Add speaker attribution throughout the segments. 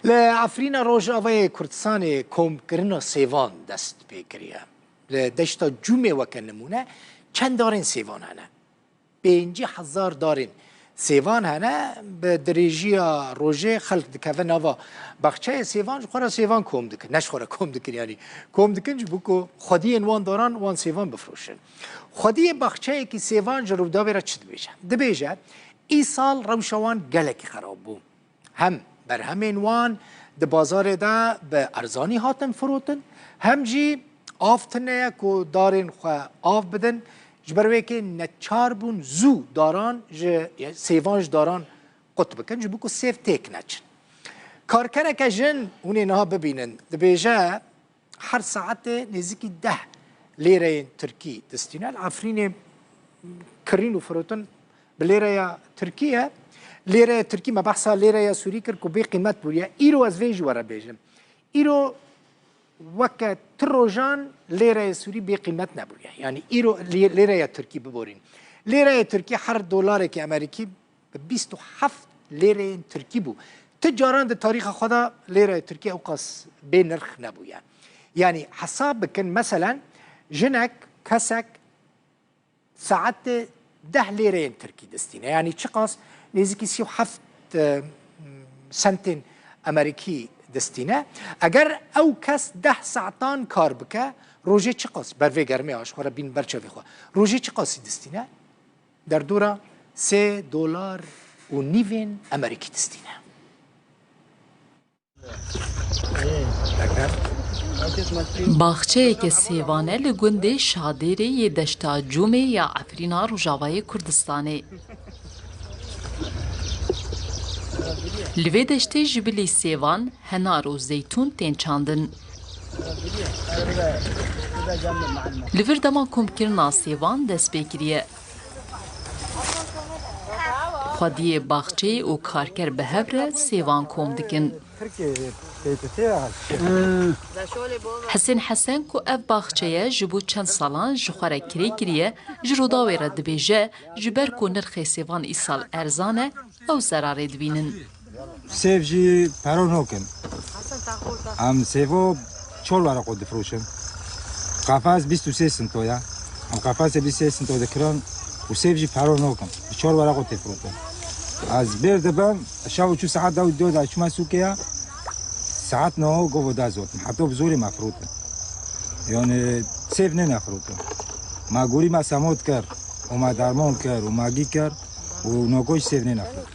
Speaker 1: لعفرین روجاوی کردستان کم کرنا سیوان دست پیکریه. لدشتا جمعه وکن نمونه چند دارین سیوان هنه؟ 50,000 دارین سیوان هنه به درجه روجه خلق دکوه نوا بخچه سیوان خورا سیوان کم دکن نش خورا کم دکن یعنی کم دکن جو بکو خودی وان داران وان سیوان بفروشن خودی بخچه که سیوان جروب دا بیره چه دبیجه ای سال روشوان گلکی خراب بو هم بر همین وان د بازار دا به ارزانی هاتن فروتن هم جی آفتنه که دارین خواه آف بدن جبروی که نچار بون زو داران سیوانج داران قط بکن جبو که سیف تیک نچن کارکنه که جن اونه نها ببینن دبیجه هر ساعت نزدیکی 10 لیره ترکی دستینه العفرین کرین و فروتن بلیره ترکیه لیره ترکی ما بحثا لیره سوری کرد که بی قیمت بوریه ایرو از ویج وره بیجم ایرو وقت تروجان لیره سوری بی قیمت نبوریه یعنی ایرو لیره ترکی ببورین لیره ترکی هر دلار که امریکی 27 لیره ترکی بو تجاران در تاریخ خدا لیره ترکی اوقاس بی نرخ نبویه یعنی حساب بکن مثلا جنک کسک ساعت 10 لیره ترکی دستینه یعنی چه قاس نزدیکی 37 سنتین امریکی دستینه اگر او کس 10 ساعتان کار بکه روزی چه قاس بروی گرمی آشخوره بین برچه بخواه روزی چه قاسی دستینه در دورا $3.5 امریکی دستینه
Speaker 2: باخچه که سیوانه لگنده شادیره یه دشتا جومه یا عفرینا روژاوای کردستانه لوی دشته جبلی سیوان هنار و زیتون تین چاندن لور دما کمکرنا سیوان دست بکریه خودی باخچه و کارکر به هبره سیوان کم دکن حسین حسن کو اف باخچه جبو چند سالان جخوره کری کریه جرودا ویره دبیجه جبر کو نرخ سیوان ای سال ارزانه او زراره دوینن
Speaker 3: سیف جی پرون هوکن ام سیفو چول ورقو دفروشن قفاز 23 سنتویا ام قفاز 23 سنتو دکران و سیف جی پرون هوکن چول ورقو تفروتن از بیر دبم شاو چو ساعت دو دا چما سوکیا ساعت نو گو دازوت حتی بزوری مفروتن یعنی سیف نه نفروتن ما گوری ما سموت کر و ما درمان کر و ماگی کر و نوگوش سیف نه نفروت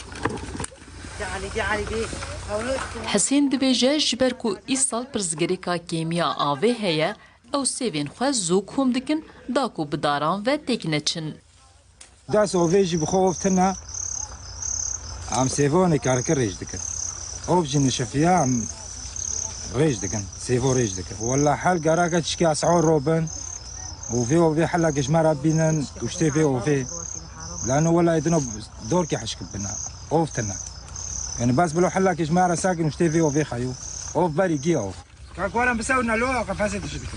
Speaker 2: حسین دبیجه جبر کو ای سال پرزگریکا کیمیا آوه هیا او سیوین خواه زو کم دکن دا کو بداران و تکنه چن
Speaker 3: داس اوه جی بخوف تنا ام سیوان کارکر ریج دکن اوف جی نشفیا ام ریج دکن سیفو ریج دکن والله حال قراقه تشكي اسعار روبن وفي حلا كشمار بينن وشتي في وفي لانه والله يدنا دور كي حشك بنا اوفتنا يعني بس بلو حلا كشمار ساكن وشتي في وفي خيو اوف بري جي اوف كاكورا بسونا لو قفازه تشبك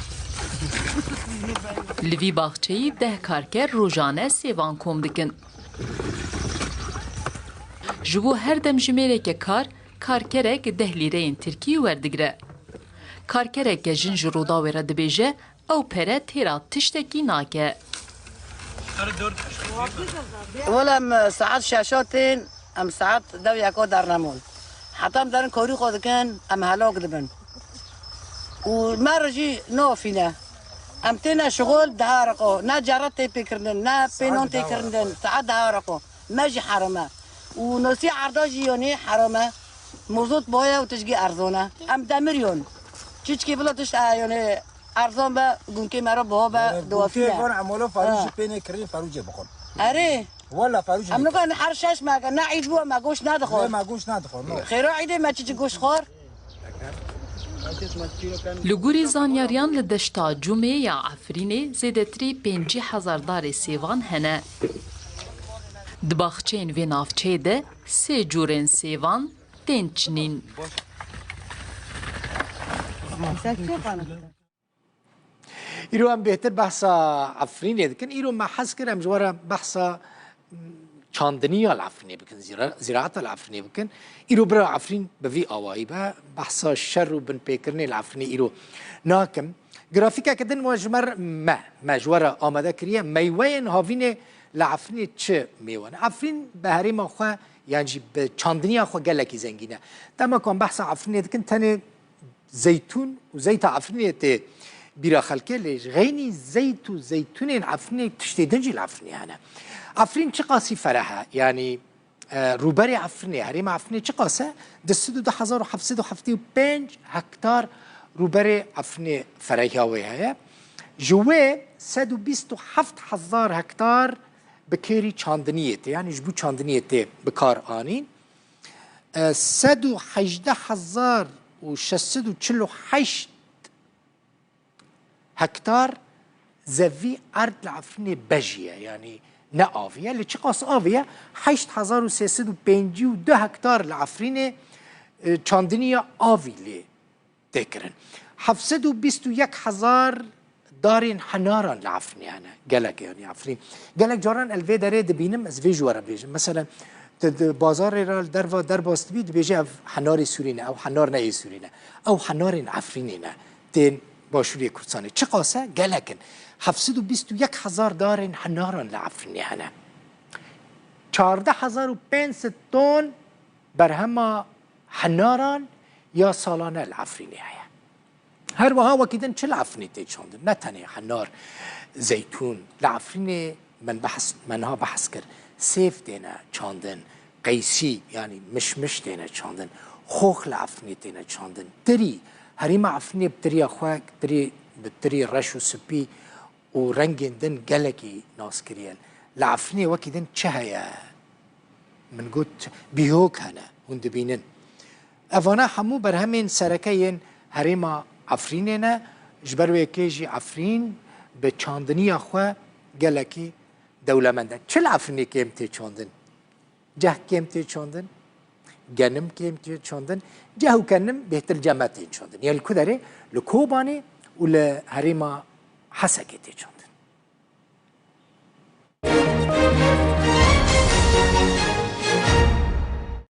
Speaker 2: لوی باخچه‌ای ده کارکر روزانه سیوان کم دکن جبو هر دم جمیره که کارکرک 10 لیره ترکی وردگره کارکرک جن جرودا وره دبیجه او پره تیرا تشتکی ناکه
Speaker 4: ولم ساعات شاشاتين ام ساعات دو ياكو دار نمول حتى ام دارن كوري خود كان ام هلاك دبن وما رجي نو فينا ام تينا شغل دهارقو نا جارات تيكرندن نا بينون تيكرندن ساعات دهارقو ماجي حرمه ونسي عرضاجي يوني حرمه موزوت بويا وتشجي ارزونه ام دمريون تشكي بلا تش يعني ارزان با گونكي مرا بها با دوافيا
Speaker 3: كون عملو فاروج بين كريم فاروج بخون
Speaker 4: اري
Speaker 3: ولا فاروج
Speaker 4: ام نكون حرشاش ما كان عيد بو ما گوش ندخل
Speaker 3: ما گوش ندخل
Speaker 4: خيرو عيد ما تشي گوش خور
Speaker 2: لگوری زانیاریان لدشتا جمعه یا عفرینه زیدتری 50,000 دار سیوان هنه دباخچین و نافچه ده 3 جورین سیوان تنچنین
Speaker 1: ایرو هم بهتر بحثا عفرینه دکن ایرو ما حس کرم جوارا بحثا چاندنی العفرینی بکن زراعت العفرینی بکن ایرو برا عفرین بوی آوایی با بحثا شر و بن پیکرنی العفرینی ایرو ناکم گرافیکا کدن واجمر ما جوارا آماده کریه میوین هاوین لعفرینی چه میوان عفرین به هریم خواه یعنی به چاندنی خواه گلکی زنگینه دما کن بحث عفرینی دکن تنه زيتون وزيت عفرينة بيرا خلكي ليش غيني زيت وزيتون عفرينة تشتي دنجي العفرينة أنا عفرين چقاسي فرحة يعني روبري عفرينة هريم عفرينة چقاسة دستو 1775 هكتار روبري عفرينة فرحة وياها جوه 127,000 هكتار بكيري چاندنيته يعني جبو چاندنيته بكار آنين 118,000 و 648 هكتار زوي أرض العفرينة بجية يعني نآفية اللي چقاس آفية 8352 هكتار العفرينة چاندنية آفي لي تكرن 721,000 دارين حنارا العفرينة أنا قالك يعني عفرين قالك جاران الفي داري دبينم از في جوارا بيجم مثلا بازار را در باست بید بیجه حنار سورینه او حنار نه سورینه او حنار عفرینه تین باشوری کردستان چه قاسه گلکن 721,000 دارن حناران لعفرینه هنه 14,500 تن برهما حناران یا سالانه العفرینه هیا هر وها وکیدن چه العفرینه تیچاندن نه تنه حنار زیتون العفرینه منها بحث کرد سيف دينا چاندن قيسي يعني مش دينا چاندن خوخ لعفني دينا چاندن تري هريما عفني بتري اخواك بتري رش و سبي و رنگين دن گلكي ناس كريان لعفني وكي دن چهيا من قلت بيهوك هنا هند بينن افانا حمو برهمين سركين هريما عفريننا جبرو كيجي عفرين بچاندني اخوا گلكي دولمنده چه العفرینی کم تی چاندن جه کم تی چاندن گنم کم تی چاندن جه و کنم بهتر جمع تی چاندن یعنی کدره لکوبانی و لحریما حسکه تی چاندن